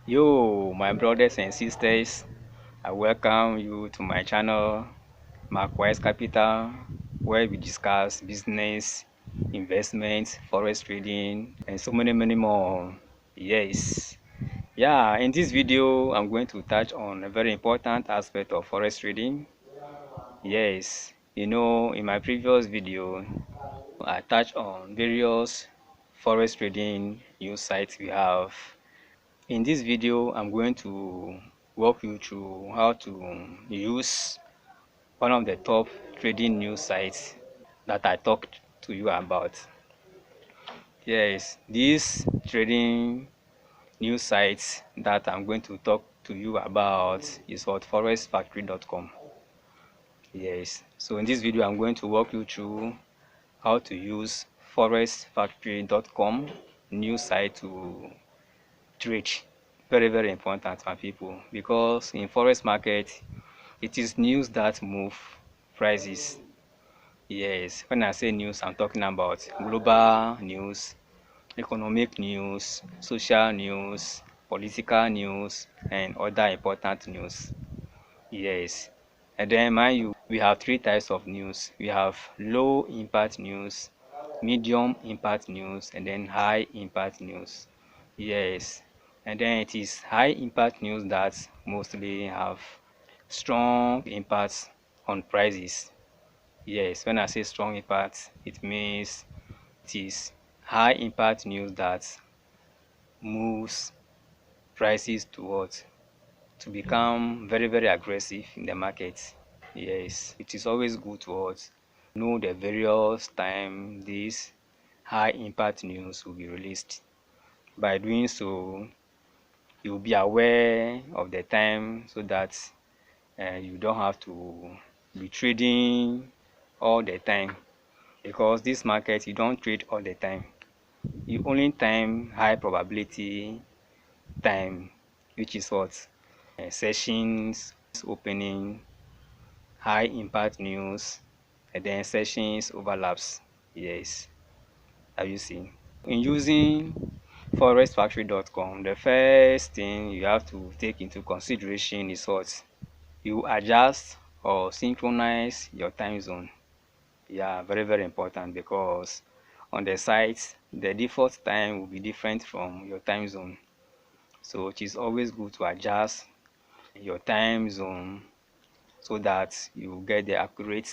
Yo, my brothers and sisters, I welcome you to my channel, Markwise Capital, where we discuss business, investment, forex trading, and so many more. Yes. Yeah, in this video, I'm going to touch on a very important aspect of forex trading. Yes, in my previous video, I touched on various forex trading news sites we have. In this video, I'm going to walk you through how to use one of the top trading news sites that I talked to you about. Yes, these trading news sites that I'm going to talk to you about is what forexfactory.com. Yes, so in this video, I'm going to walk you through how to use forexfactory.com news site to trade. Very important, my people, because in forex market it is news that move prices. Yes, when I say news, I'm talking about global news, economic news, social news, political news, and other important news. Yes, and then mind you, we have three types of news. We have low impact news, medium impact news, and then high impact news. Yes, and then it is high impact news that mostly have strong impacts on prices. Yes, when I say strong impact, it means it is high impact news that moves prices towards to become very aggressive in the market. Yes, it is always good to us know the various time these high impact news will be released. By doing so, you'll be aware of the time so that you don't have to be trading all the time, because this market you don't trade all the time. You only time high probability time, which is what sessions opening, high impact news, and then sessions overlaps. Yes, have you seen? In using forexfactory.com, the first thing you have to take into consideration is what you adjust or synchronize your time zone. Yeah, very important, because on the site the default time will be different from your time zone. So it is always good to adjust your time zone so that you get the accurate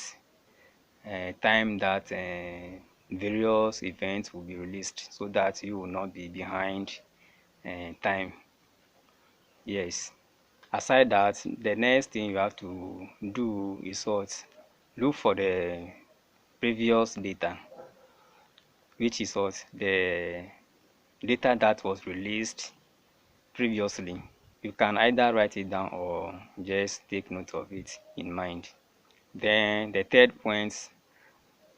time that various events will be released, so that you will not be behind time. Yes, aside that, the next thing you have to do is what, look for the previous data, which is what the data that was released previously. You can either write it down or just take note of it in mind. Then the third point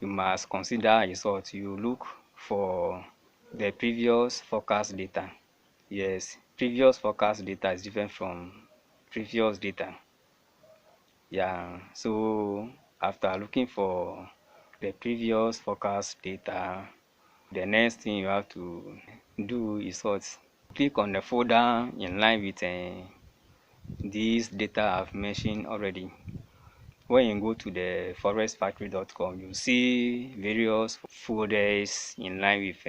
you must consider is what you look for the previous forecast data. Yes, previous forecast data is different from previous data. Yeah, so after looking for the previous forecast data, the next thing you have to do is what, click on the folder in line with this data I've mentioned already. When you go to the forexfactory.com, you see various folders in line with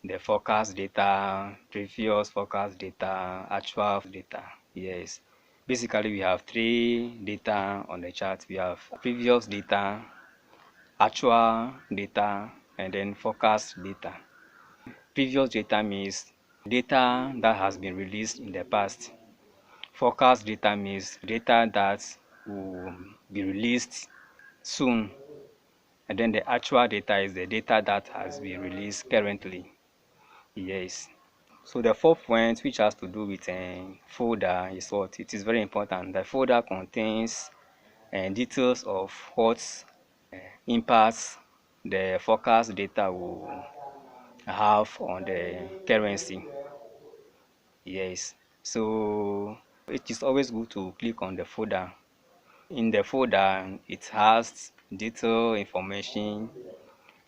the forecast data, previous forecast data, actual data. Yes, basically we have three data on the chart. We have previous data, actual data, and then forecast data. Previous data means data that has been released in the past. Forecast data means data that will be released soon. And then the actual data is the data that has been released currently. Yes. So the fourth point, which has to do with a folder, is what it is very important. The folder contains details of what impacts the forecast data will have on the currency. Yes, so it is always good to click on the folder. In the folder, it has detailed information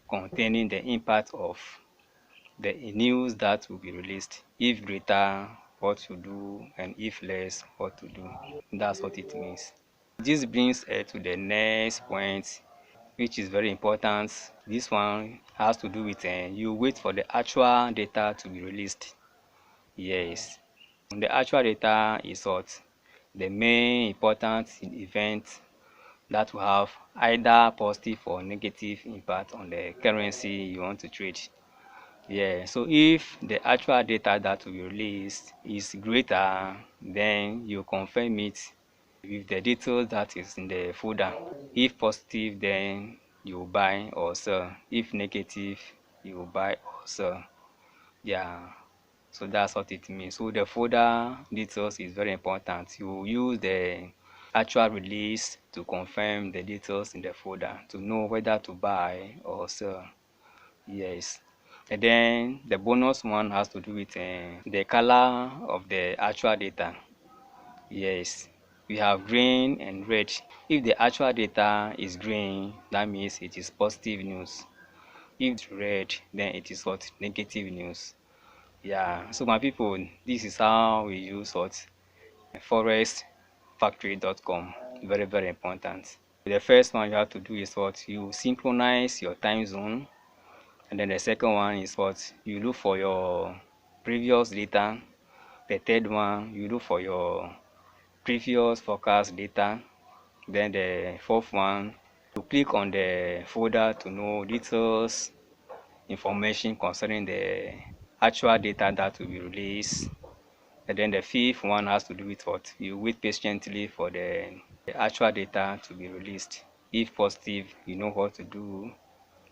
containing the impact of the news that will be released, if greater what to do, and if less, what to do. That's what it means. This brings to the next point, which is very important. This one has to do with you wait for the actual data to be released. Yes, the actual data is what? The main important event that will have either positive or negative impact on the currency you want to trade. Yeah, so if the actual data that will be released is greater, then you confirm it with the details that is in the folder. If positive, then you buy or sell. If negative, you buy or sell. Yeah, so that's what it means. So the folder details is very important. You use the actual release to confirm the details in the folder to know whether to buy or sell. Yes. And then the bonus one has to do with the color of the actual data. Yes. We have green and red. If the actual data is green, that means it is positive news. If it's red, then it is what? Negative news. Yeah. So my people, this is how we use what? forexfactory.com. Very, very important. The first one you have to do is what? You synchronize your time zone. And then the second one is what? You look for your previous data. The third one, you look for your previous forecast data. Then the fourth one, you click on the folder to know details, information concerning the actual data that will be released. And then the fifth one has to do with what? You wait patiently for the actual data to be released. If positive, you know what to do.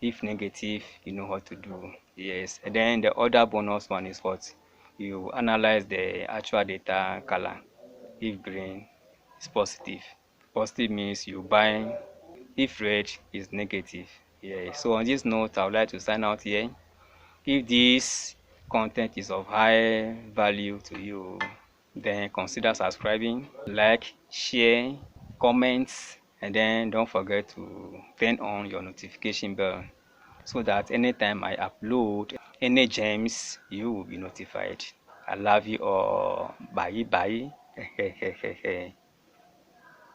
If negative, you know what to do. Yes. And then the other bonus one is what? You analyze the actual data color. If green, it's positive. Positive means you buy. If red is negative. Yeah. So on this note, I would like to sign out here. If this content is of high value to you, then consider subscribing, like, share, comment, and then don't forget to turn on your notification bell so that anytime I upload any gems, you will be notified. I love you all. Bye bye.